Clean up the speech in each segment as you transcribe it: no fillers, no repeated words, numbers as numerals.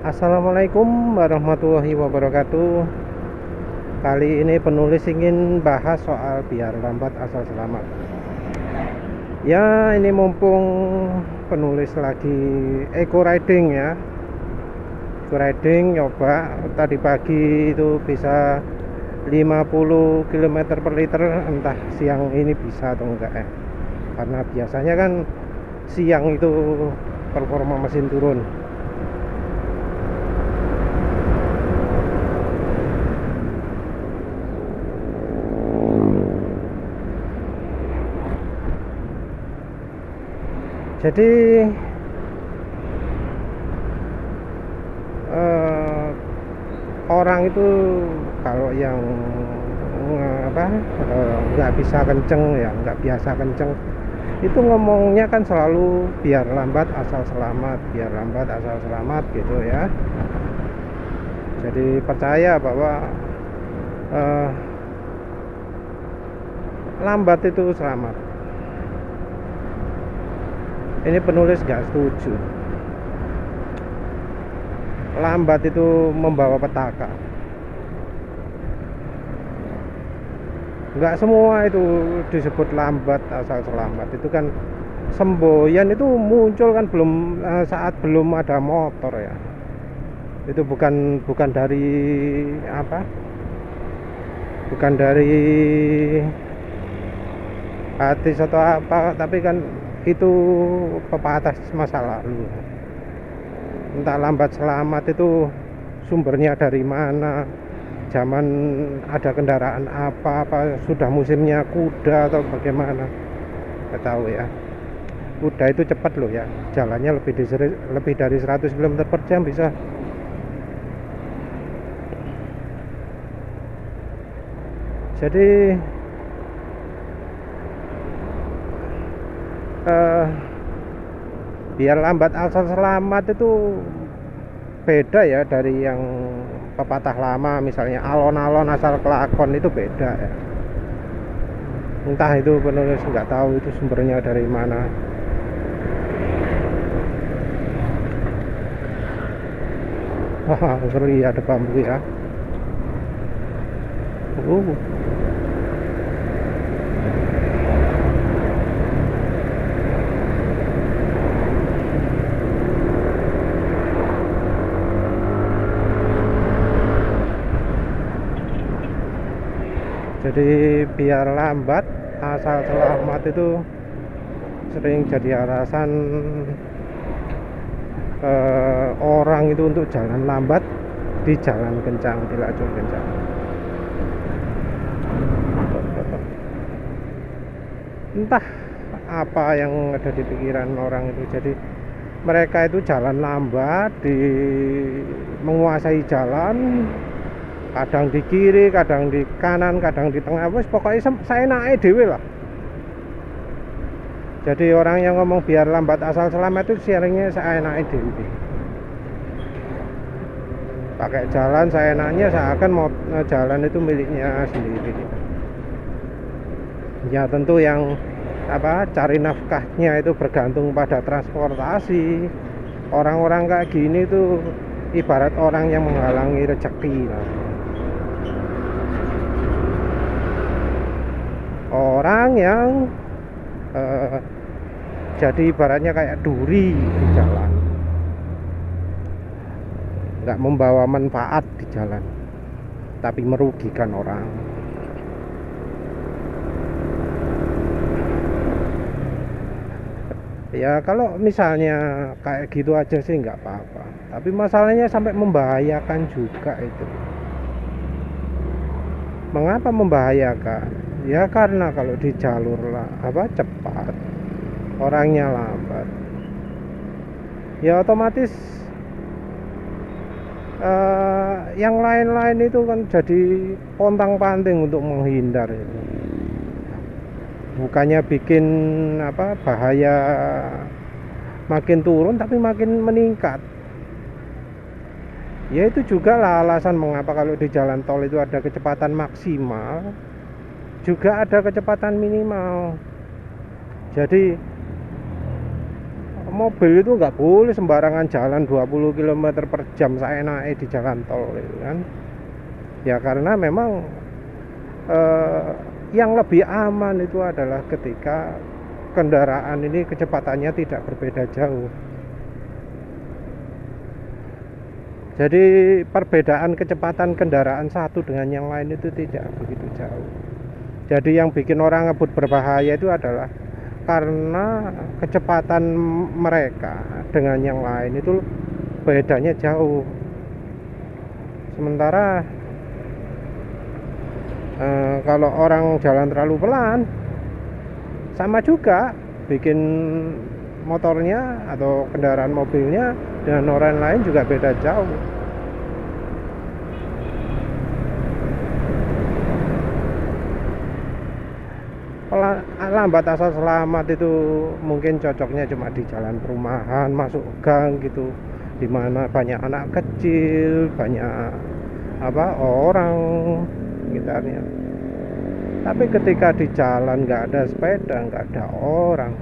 Assalamualaikum warahmatullahi wabarakatuh. Kali ini penulis ingin bahas soal biar lambat asal selamat. Ya, ini mumpung penulis lagi eco riding ya. Eco riding nyoba tadi pagi itu bisa 50 km per liter, entah siang ini bisa atau enggak ya. Karena biasanya kan siang itu performa mesin turun. Jadi eh, orang itu kalau yang nggak bisa kenceng ya, nggak biasa kenceng, itu ngomongnya kan selalu biar lambat asal selamat, biar lambat asal selamat gitu ya. Jadi percaya bahwa eh, lambat itu selamat. Ini penulis nggak setuju. Lambat itu membawa petaka. Nggak semua itu disebut lambat asal selamat. Itu kan semboyan itu muncul kan saat belum ada motor ya. Itu bukan dari apa? Bukan dari artis atau apa, tapi kan itu pepatah masa lalu. Entah lambat selamat itu sumbernya dari mana, zaman ada kendaraan apa sudah musimnya kuda atau bagaimana, nggak tahu ya. Kuda itu cepat loh ya, jalannya lebih dari 100 km/jam bisa. Jadi biar lambat asal selamat itu beda ya dari yang pepatah lama, misalnya alon-alon asal kelakon, itu beda ya. Entah itu penulis nggak tahu itu sumbernya dari mana. Wah, ngeri ada bambu ya. uh Jadi biar lambat asal selamat itu sering jadi alasan orang itu untuk jalan lambat di jalan kencang, di lajur kencang. Entah apa yang ada di pikiran orang itu. Jadi mereka itu jalan lambat, menguasai jalan, kadang di kiri, kadang di kanan, kadang di tengah, wes pokoknya saya naik dewe lah. Jadi orang yang ngomong biar lambat asal selamat itu sharingnya saya naik dewe, pakai jalan saya enaknya, seakan mau jalan itu miliknya sendiri. Ya tentu yang cari nafkahnya itu bergantung pada transportasi. Orang-orang kayak gini tuh ibarat orang yang menghalangi rezeki lah. Orang yang jadi ibaratnya kayak duri di jalan, nggak membawa manfaat di jalan, tapi merugikan orang. Ya kalau misalnya kayak gitu aja sih nggak apa-apa, tapi masalahnya sampai membahayakan juga itu. Mengapa membahayakan? Ya karena kalau di jalur cepat, orangnya lambat, ya otomatis yang lain-lain itu kan jadi pontang-panting untuk menghindar itu. Bukannya bikin bahaya makin turun, tapi makin meningkat. Ya itu juga lah alasan mengapa kalau di jalan tol itu ada kecepatan maksimal, juga ada kecepatan minimal. Jadi mobil itu nggak boleh sembarangan jalan 20 km per jam seenaknya di jalan tol gitu kan. Ya karena memang yang lebih aman itu adalah ketika kendaraan ini kecepatannya tidak berbeda jauh. Jadi perbedaan kecepatan kendaraan satu dengan yang lain itu tidak begitu jauh. Jadi yang bikin orang ngebut berbahaya itu adalah karena kecepatan mereka dengan yang lain itu bedanya jauh. Sementara kalau orang jalan terlalu pelan, sama juga bikin motornya atau kendaraan mobilnya dengan orang lain juga beda jauh. Lambat asal selamat itu mungkin cocoknya cuma di jalan perumahan, masuk gang gitu, dimana banyak anak kecil, banyak orang sekitarnya. Tapi ketika di jalan nggak ada sepeda, nggak ada orang,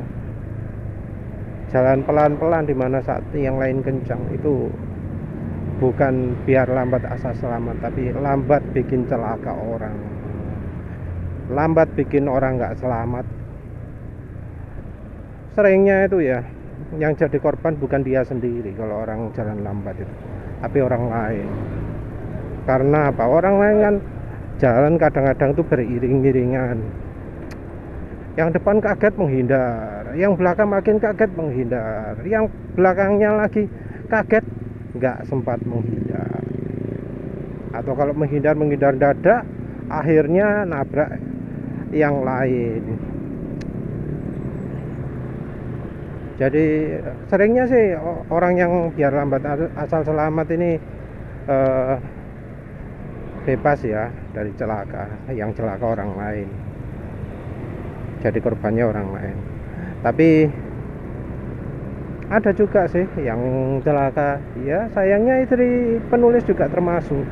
jalan pelan-pelan di mana saat yang lain kencang, itu bukan biar lambat asal selamat, tapi lambat bikin celaka orang, lambat bikin orang nggak selamat. Seringnya itu ya yang jadi korban bukan dia sendiri kalau orang jalan lambat itu, tapi orang lain. Karena apa? Orang lain kan jalan kadang-kadang tuh beriring-iringan. Yang depan kaget menghindar, yang belakang makin kaget menghindar, yang belakangnya lagi kaget nggak sempat menghindar. Atau kalau menghindar dadak, akhirnya nabrak yang lain. Jadi seringnya sih orang yang biar lambat asal selamat ini bebas ya dari celaka, yang celaka orang lain, jadi korbannya orang lain. Tapi ada juga sih yang celaka, ya sayangnya istri penulis juga termasuk.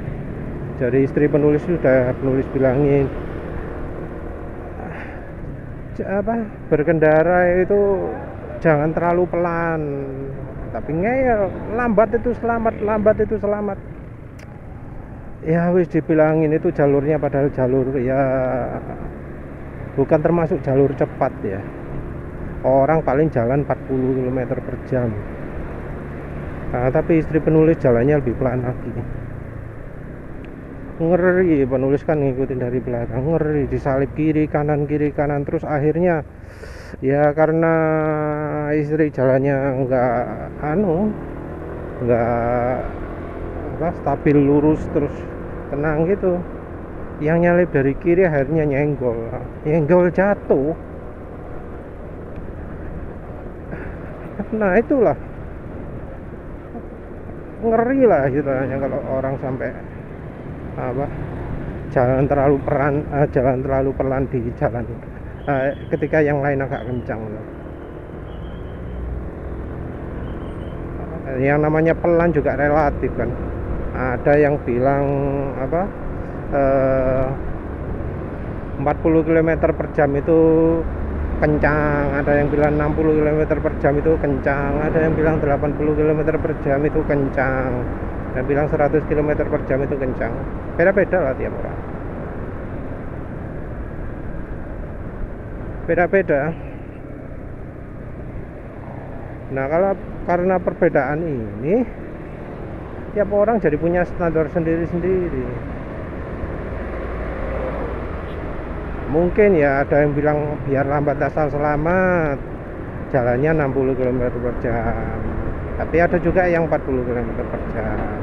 Jadi istri penulis bilangin berkendara itu jangan terlalu pelan, tapi ngeyel, lambat itu selamat. Ya wis dibilangin itu jalurnya padahal jalur ya bukan termasuk jalur cepat ya. Orang paling jalan 40 km per jam. Nah, tapi istri penulis jalannya lebih pelan lagi. Ngeri, penulis kan ngikutin dari belakang, ngeri, disalip kiri kanan terus akhirnya ya karena istri jalannya nggak stabil lurus terus tenang gitu, yang nyalip dari kiri akhirnya nyenggol jatuh. Nah itulah ngeri lah gitu kalau orang sampai jalan terlalu pelan di jalan ketika yang lain agak kencang. Yang namanya pelan juga relatif kan. Ada yang bilang 40 km per jam itu kencang, ada yang bilang 60 km per jam itu kencang, ada yang bilang 80 km per jam itu kencang, dan bilang 100 km per jam itu kencang. Beda-beda lah tiap orang, beda-beda. Nah karena perbedaan ini, tiap orang jadi punya standar sendiri-sendiri. Mungkin ya ada yang bilang biar lambat asal selamat, jalannya 60 km per jam, tapi ada juga yang 40 km per jam.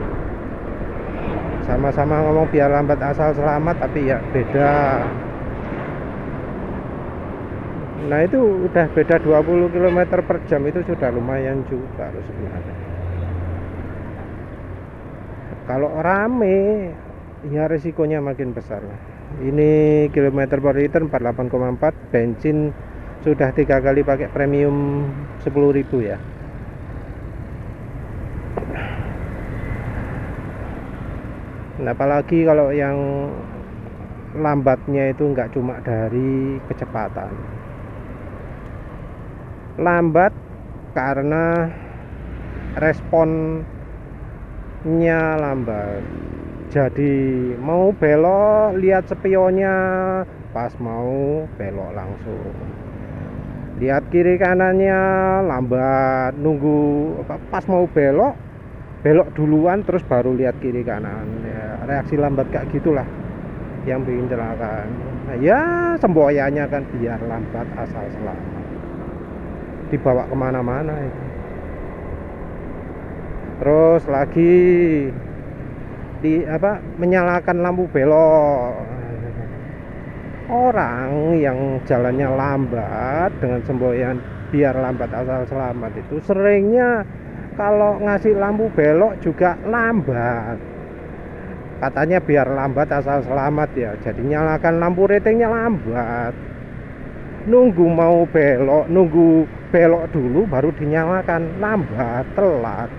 Sama-sama ngomong biar lambat asal selamat, tapi ya beda. Nah itu udah beda 20 km per jam, itu sudah lumayan juga loh sebenarnya. Kalau rame ya risikonya makin besar. Ini kilometer per liter 48,4, bensin sudah 3 kali pakai premium 10.000 ya. Nah apalagi kalau yang lambatnya itu nggak cuma dari kecepatan, lambat karena responnya lambat. Jadi mau belok lihat spionnya, pas mau belok langsung. Lihat kiri kanannya lambat, nunggu pas mau belok duluan terus baru lihat kiri kanan. Ya, reaksi lambat kayak gitulah yang bikin kecelakaan. Nah, ya semboyannya kan biar lambat asal selamat, dibawa kemana-mana itu. Terus lagi menyalakan lampu belok. Orang yang jalannya lambat dengan semboyan biar lambat asal selamat itu seringnya kalau ngasih lampu belok juga lambat. Katanya biar lambat asal selamat ya, jadi nyalakan lampu ratingnya lambat. Nunggu mau belok, nunggu belok dulu baru dinyalakan, lambat, telat.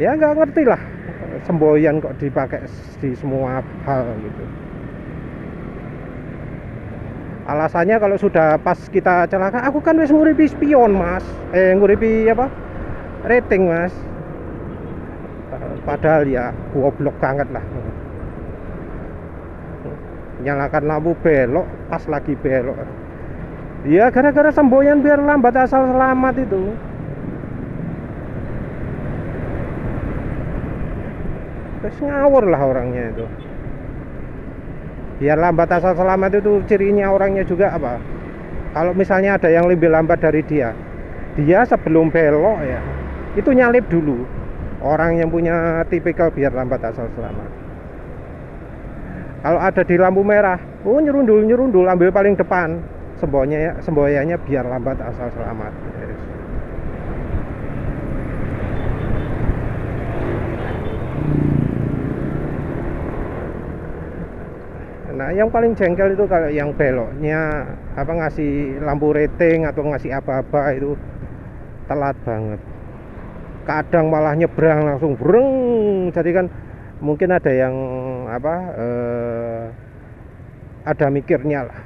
Ya nggak ngerti lah, semboyan kok dipakai di semua hal gitu. Alasannya kalau sudah pas kita celaka, aku kan wis nguripi spion mas, nguripi rating mas. Padahal ya goblok banget lah. Nyalakan lampu belok pas lagi belok. Ya gara-gara semboyan biar lambat asal selamat itu. Terus ngawur lah orangnya itu. Biar lambat asal selamat itu cirinya orangnya juga apa? Kalau misalnya ada yang lebih lambat dari dia sebelum belok ya itu nyalip dulu. Orang yang punya tipikal biar lambat asal selamat. Kalau ada di lampu merah, nyerundul ambil paling depan. Semboyannya biar lambat asal selamat. Yes. Nah, yang paling jengkel itu kalau yang beloknya ngasih lampu rating atau ngasih apa-apa itu telat banget. Kadang malah nyebrang langsung breng. Jadi kan mungkin ada yang ada mikirnya lah.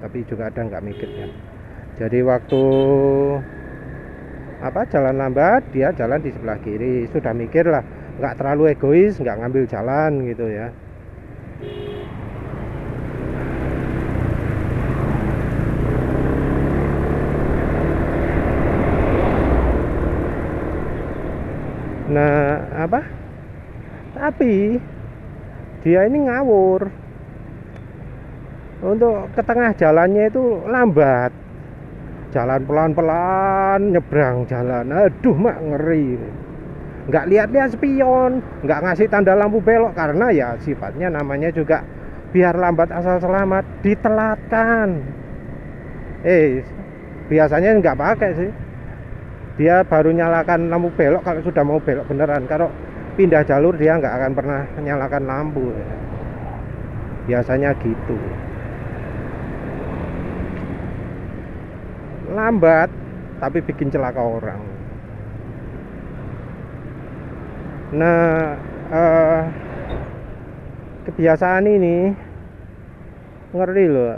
Tapi juga ada nggak mikirnya. Jadi waktu jalan lambat, dia jalan di sebelah kiri. Sudah mikir lah, nggak terlalu egois, nggak ngambil jalan gitu ya. Nah, tapi dia ini ngawur. Untuk ke tengah jalannya itu lambat. Jalan pelan-pelan, nyebrang jalan. Aduh, mak ngeri. Nggak lihat-lihat spion, nggak ngasih tanda lampu belok karena ya sifatnya namanya juga biar lambat asal selamat, ditelatkan. Biasanya nggak pakai sih. Dia baru nyalakan lampu belok kalau sudah mau belok beneran. Kalau pindah jalur dia nggak akan pernah nyalakan lampu ya. Biasanya gitu. Lambat tapi bikin celaka orang. Nah, kebiasaan ini ngeri loh.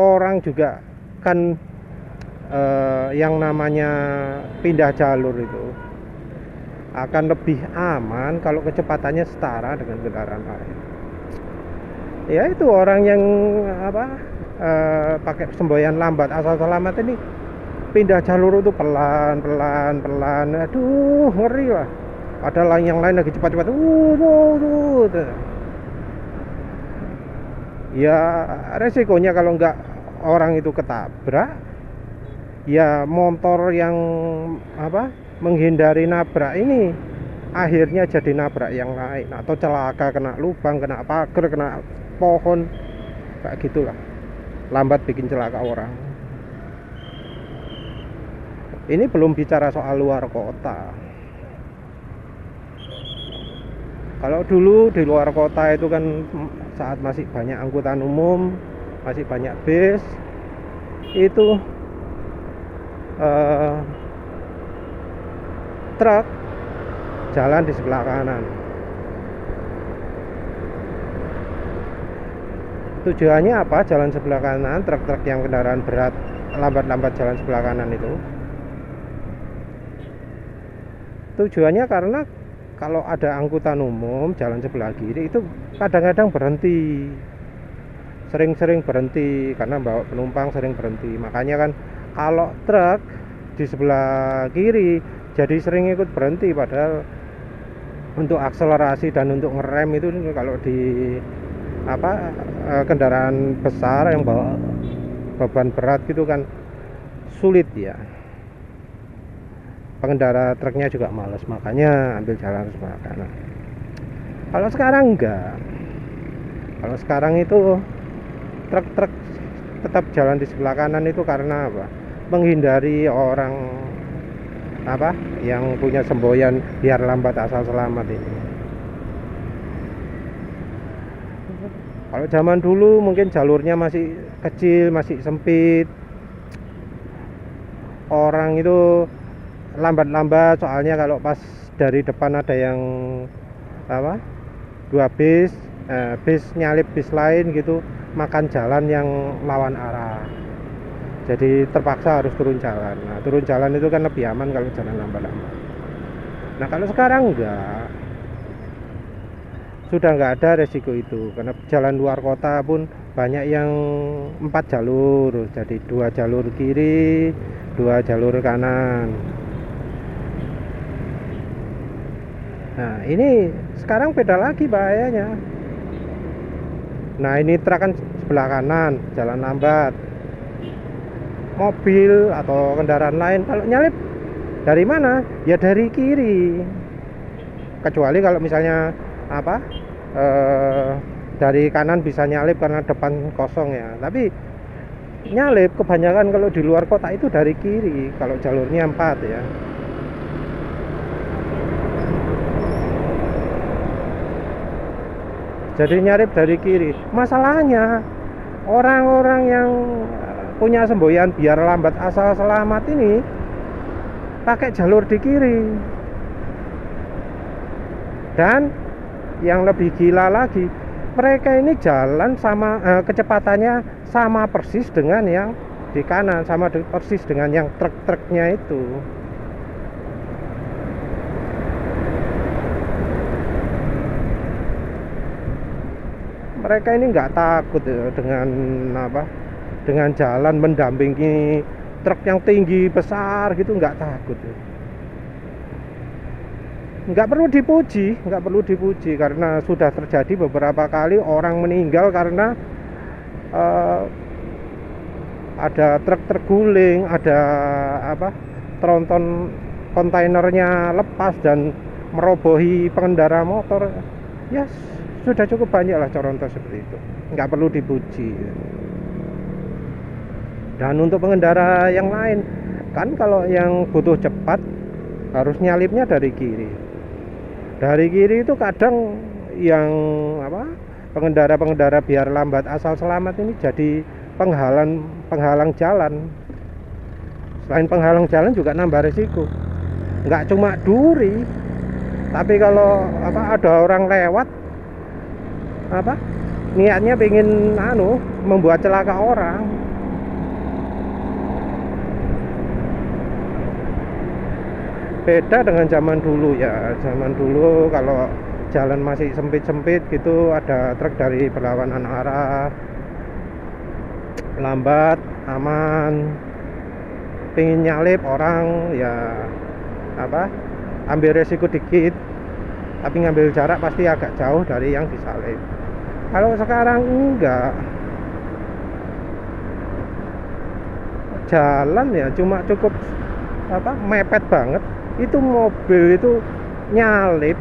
Orang juga kan yang namanya pindah jalur itu akan lebih aman kalau kecepatannya setara dengan kendaraan lain. Ya itu orang yang pakai semboyan lambat asal selamat ini pindah jalur itu pelan. Aduh, ngeri lah. Padahal yang lain lagi cepat-cepat. Ya resikonya kalau nggak orang itu ketabrak, ya motor yang menghindari nabrak ini akhirnya jadi nabrak yang lain atau celaka, kena lubang, kena pagar, kena pohon, kayak gitulah. Lambat bikin celaka orang. Ini belum bicara soal luar kota. Kalau dulu di luar kota itu kan saat masih banyak angkutan umum, masih banyak bis, itu truk jalan di sebelah kanan. Tujuannya apa? Jalan sebelah kanan, truk-truk yang kendaraan berat lambat-lambat jalan sebelah kanan itu tujuannya karena kalau ada angkutan umum jalan sebelah kiri itu kadang-kadang berhenti, sering-sering berhenti karena bawa penumpang, sering berhenti. Makanya kan kalau truk di sebelah kiri jadi sering ikut berhenti, padahal untuk akselerasi dan untuk ngerem itu kalau di kendaraan besar yang bawa beban berat gitu kan sulit ya. Pengendara truknya juga males, makanya ambil jalan sebelah kanan. Kalau sekarang enggak. Kalau sekarang itu truk-truk tetap jalan di sebelah kanan itu karena apa? Menghindari orang yang punya semboyan biar lambat asal selamat ini. Kalau zaman dulu mungkin jalurnya masih kecil, masih sempit. Orang itu lambat-lambat, soalnya kalau pas dari depan ada yang dua bis nyalip bis lain gitu, makan jalan yang lawan arah, jadi terpaksa harus turun jalan. Nah, turun jalan itu kan lebih aman kalau jalan lambat-lambat. Nah, kalau sekarang sudah nggak ada resiko itu, karena jalan luar kota pun banyak yang 4 jalur, jadi 2 jalur kiri, 2 jalur kanan. Nah, ini sekarang beda lagi bahayanya. Nah, ini truk kan sebelah kanan, jalan lambat. Mobil atau kendaraan lain kalau nyalip dari mana? Ya dari kiri. Kecuali kalau misalnya dari kanan bisa nyalip karena depan kosong ya. Tapi nyalip kebanyakan kalau di luar kota itu dari kiri, kalau jalurnya 4 ya. Jadi nyalip dari kiri. Masalahnya orang-orang yang punya semboyan biar lambat asal selamat ini pakai jalur di kiri. Dan yang lebih gila lagi, mereka ini jalan sama kecepatannya sama persis dengan yang di kanan, sama persis dengan yang truk-truknya itu. Mereka ini nggak takut ya, dengan jalan mendampingi truk yang tinggi besar gitu, nggak takut ya. Nggak perlu dipuji karena sudah terjadi beberapa kali orang meninggal karena ada truk terguling, ada tronton kontainernya lepas dan merobohi pengendara motor. Ya sudah cukup banyak lah contoh seperti itu, nggak perlu dipuji. Dan untuk pengendara yang lain kan, kalau yang butuh cepat harus nyalipnya dari kiri. Dari kiri itu kadang yang pengendara biar lambat asal selamat ini jadi penghalang jalan. Selain penghalang jalan juga nambah resiko. Nggak cuma duri, tapi kalau ada orang lewat niatnya pengen membuat celaka orang. Beda dengan zaman dulu ya. Zaman dulu kalau jalan masih sempit-sempit gitu, ada truk dari berlawanan arah, lambat, aman, pengen nyalip orang ya ambil resiko dikit, tapi ngambil jarak pasti agak jauh dari yang disalip. Kalau sekarang enggak, jalan ya cuma cukup mepet banget, itu mobil itu nyalip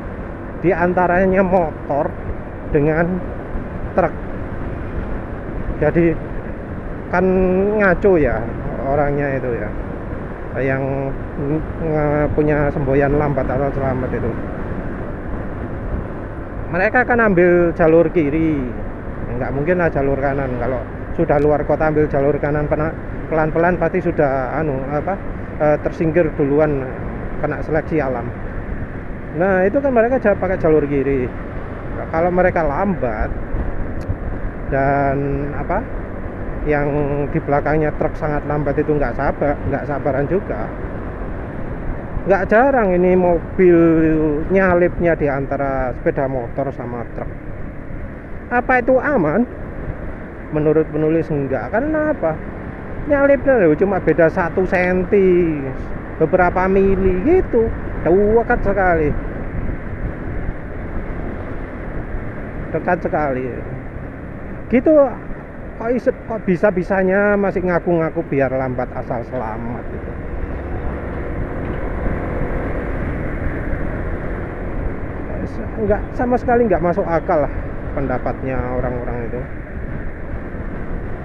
di antaranya motor dengan truk. Jadi kan ngaco ya orangnya itu ya, yang punya semboyan lambat atau selamat itu. Mereka kan ambil jalur kiri, nggak mungkin lah jalur kanan. Kalau sudah luar kota ambil jalur kanan pelan-pelan pasti sudah tersingkir duluan, kena seleksi alam. Nah itu kan mereka pakai jalur kiri. Kalau mereka lambat dan yang di belakangnya truk sangat lambat itu nggak sabaran juga. Nggak jarang ini mobil nyalipnya di antara sepeda motor sama truk. Apa itu aman? Menurut penulis enggak. Karena apa? Nyalipnya loh cuma beda 1 senti, beberapa mili gitu, dekat sekali gitu. Kok bisa-bisanya masih ngaku-ngaku biar lambat asal selamat gitu. Enggak, sama sekali nggak masuk akal lah pendapatnya orang-orang itu.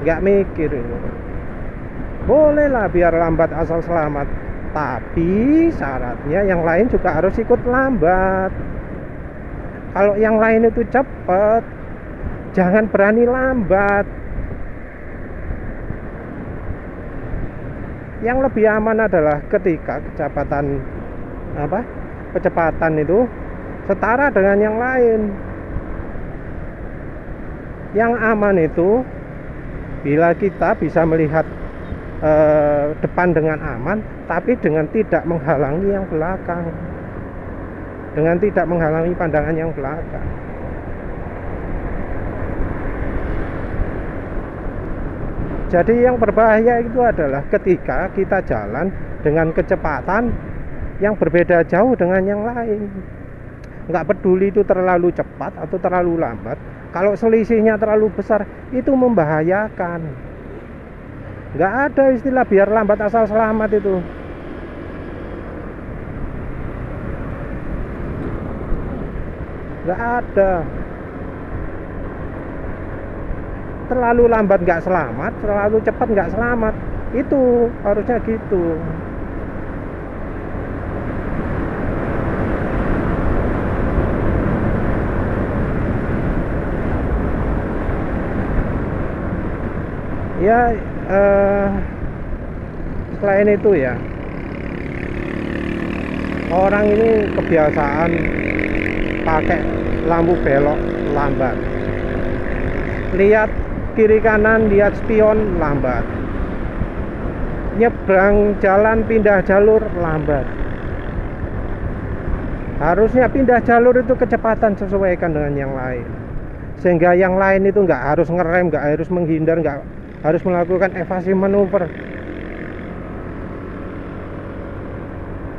Nggak mikir. Boleh lah biar lambat asal selamat, tapi syaratnya yang lain juga harus ikut lambat. Kalau yang lain itu cepat, jangan berani lambat. Yang lebih aman adalah ketika kecepatan itu setara dengan yang lain. Yang aman itu bila kita bisa melihat depan dengan aman, tapi dengan tidak menghalangi yang belakang, dengan tidak menghalangi pandangan yang belakang. Jadi yang berbahaya itu adalah ketika kita jalan dengan kecepatan yang berbeda jauh dengan yang lain. Nggak peduli itu terlalu cepat atau terlalu lambat, kalau selisihnya terlalu besar itu membahayakan. Nggak ada istilah biar lambat asal selamat itu. Nggak ada. Terlalu lambat nggak selamat, terlalu cepat nggak selamat. Itu harusnya gitu. Ya, selain itu ya, orang ini kebiasaan pakai lampu belok lambat, lihat kiri kanan, lihat spion lambat, nyebrang jalan pindah jalur lambat. Harusnya pindah jalur itu kecepatan sesuaikan dengan yang lain, sehingga yang lain itu nggak harus ngerem, nggak harus menghindar, nggak harus melakukan evasi manuver.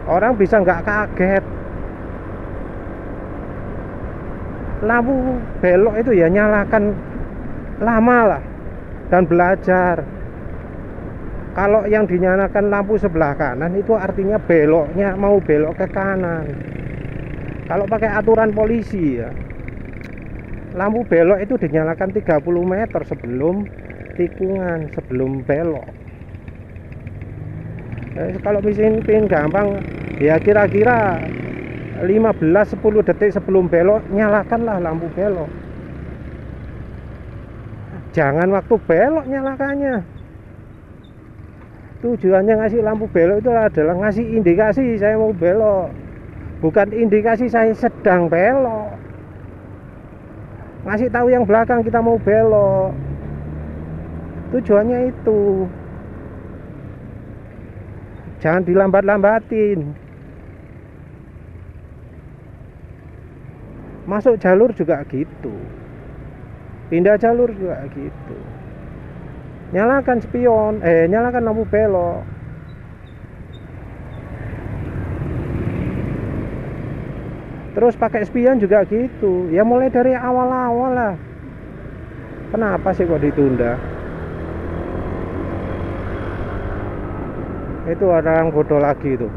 Orang bisa nggak kaget. Lampu belok itu ya nyalakan lama lah dan belajar. Kalau yang dinyalakan lampu sebelah kanan itu artinya beloknya mau belok ke kanan. Kalau pakai aturan polisi ya, lampu belok itu dinyalakan 30 meter sebelum tikungan, sebelum belok. Kalau misalnya gampang ya, kira-kira 15-10 detik sebelum belok nyalakanlah lampu belok. Jangan waktu belok nyalakannya. Tujuannya ngasih lampu belok itu adalah ngasih indikasi saya mau belok, bukan indikasi saya sedang belok. Ngasih tahu yang belakang kita mau belok. Tujuannya itu. Jangan dilambat-lambatin. Masuk jalur juga gitu, pindah jalur juga gitu. Nyalakan spion, nyalakan lampu belok. Terus pakai spion juga gitu. Ya mulai dari awal-awal lah. Kenapa sih kok ditunda? Itu orang bodoh lagi itu.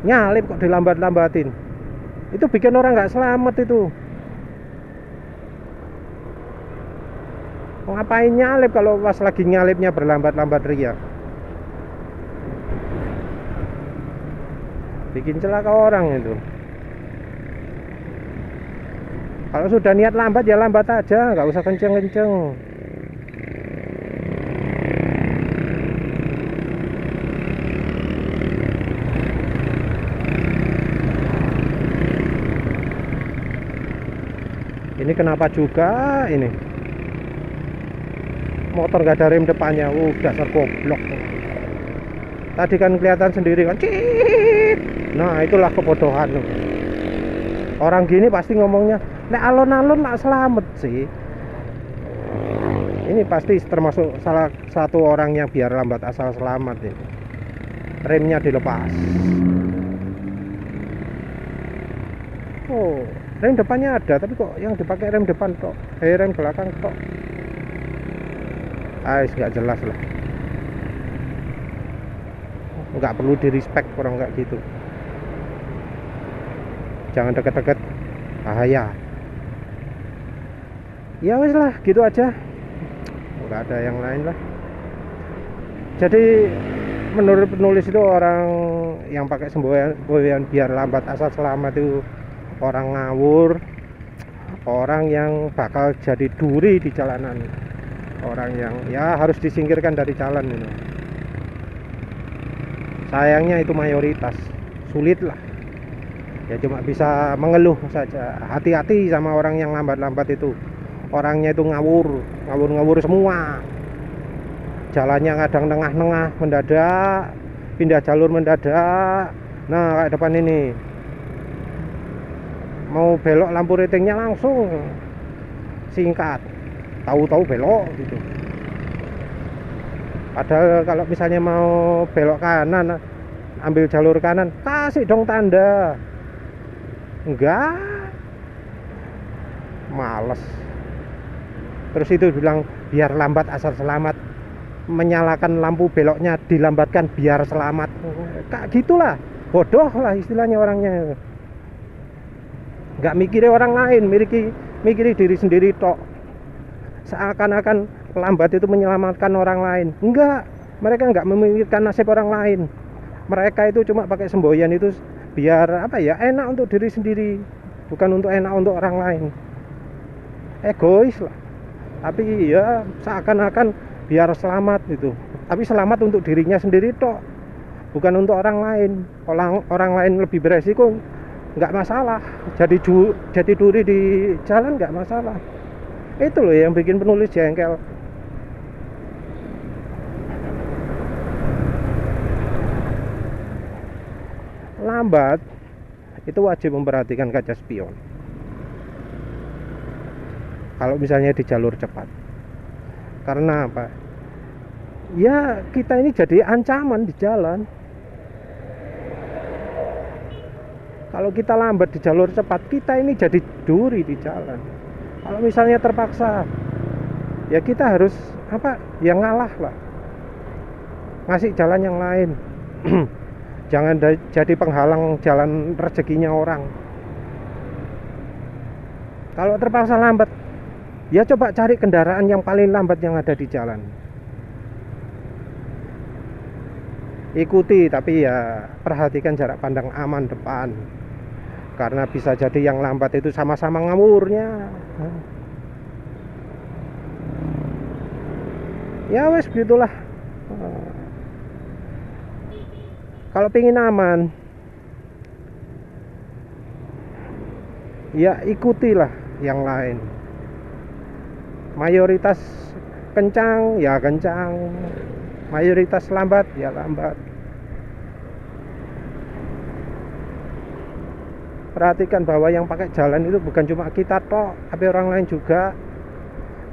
Nyalip kok dilambat-lambatin. Itu bikin orang nggak selamat itu. Ngapain nyalip kalau pas lagi nyalipnya berlambat-lambat ria? Bikin celaka orang itu. Kalau sudah niat lambat ya lambat aja, nggak usah kenceng-kenceng. Ini kenapa juga ini motor nggak ada rem depannya. Dasar goblok. Tadi kan kelihatan sendiri kan, cit. Nah itulah kebodohan. Orang gini pasti ngomongnya, nek alon-alon nak selamat sih. Ini pasti termasuk salah satu orang yang biar lambat asal selamat ini. Remnya dilepas. Oh, rem depannya ada, tapi kok yang dipakai rem depan kok, rem belakang kok. Nggak jelas lah. Nggak perlu di respect orang kayak gitu. Jangan deket-deket, bahaya. Ya wes lah, gitu aja. Nggak ada yang lain lah. Jadi menurut penulis itu orang yang pakai semboyan biar lambat asal selamat itu orang ngawur, orang yang bakal jadi duri di jalanan, orang yang ya harus disingkirkan dari jalan ini. Sayangnya itu mayoritas, sulit lah. Ya cuma bisa mengeluh saja. Hati-hati sama orang yang lambat-lambat itu. Orangnya itu ngawur semua. Jalannya kadang nengah-nengah mendadak, pindah jalur mendadak. Nah kayak depan ini, mau belok lampu ratingnya langsung singkat, tahu-tahu belok gitu. Padahal kalau misalnya mau belok kanan, ambil jalur kanan, kasih dong tanda. Enggak, males. Terus itu bilang biar lambat asal selamat, menyalakan lampu beloknya dilambatkan biar selamat. Kayak gitulah, bodoh lah istilahnya orangnya. Nggak mikirin orang lain, mikirin diri sendiri tok. Seakan-akan lambat itu menyelamatkan orang lain. Enggak, mereka nggak memikirkan nasib orang lain. Mereka itu cuma pakai semboyan itu biar apa ya, enak untuk diri sendiri, bukan untuk enak untuk orang lain. Egois lah. Tapi ya seakan-akan biar selamat gitu. Tapi selamat untuk dirinya sendiri tok, bukan untuk orang lain. Orang lain lebih beresiko, nggak masalah. Jadi duri di jalan nggak masalah. Itu loh yang bikin penulis jengkel. Lambat itu wajib memperhatikan kaca spion. Kalau misalnya di jalur cepat. Karena apa? Ya kita ini jadi ancaman di jalan. Kalau kita lambat di jalur cepat, kita ini jadi duri di jalan. Kalau misalnya terpaksa, ya kita harus apa? Ya ngalah lah. Ngasih jalan yang lain. Jangan jadi penghalang jalan rezekinya orang. Kalau terpaksa lambat, ya coba cari kendaraan yang paling lambat yang ada di jalan. Ikuti, tapi ya perhatikan jarak pandang aman depan. Karena bisa jadi yang lambat itu sama-sama ngawurnya. Ya wes begitulah. Kalau pingin aman, ya ikutilah yang lain. Mayoritas kencang, ya kencang. Mayoritas lambat, ya lambat. Perhatikan bahwa yang pakai jalan itu bukan cuma kita tok, tapi orang lain juga.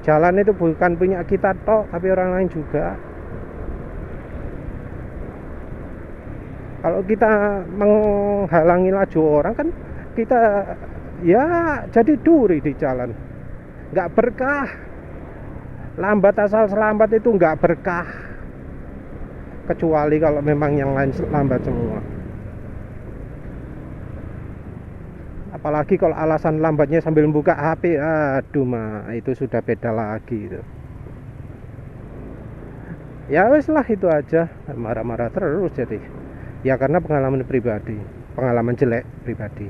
Jalan itu bukan punya kita tok, tapi orang lain juga. Kalau kita menghalangi laju orang kan kita ya jadi duri di jalan. Nggak berkah. Lambat asal selamat itu nggak berkah. Kecuali kalau memang yang lain lambat semua. Apalagi kalau alasan lambatnya sambil buka HP, aduh mah itu sudah beda lagi itu. Ya wes lah itu aja, marah-marah terus jadi. Ya karena pengalaman pribadi, pengalaman jelek pribadi.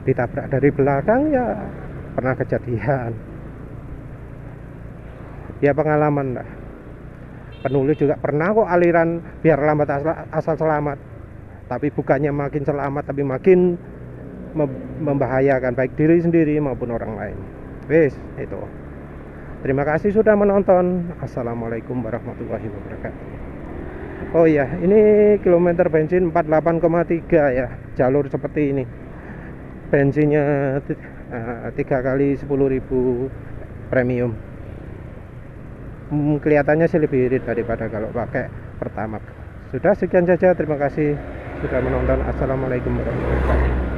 Ditabrak dari belakang ya pernah kejadian. Ya pengalaman lah. Penulis juga pernah kok aliran biar lambat asal selamat. Tapi bukannya makin selamat, tapi makin membahayakan baik diri sendiri maupun orang lain. Wes itu. Terima kasih sudah menonton. Assalamualaikum warahmatullahi wabarakatuh. Oh iya, ini kilometer bensin 48,3 ya, jalur seperti ini. Bensinnya 3 kali 10.000 premium. Kelihatannya sih lebih irit daripada kalau pakai Pertamax. Sudah, sekian saja, terima kasih sudah menonton. Assalamualaikum warahmatullahi wabarakatuh.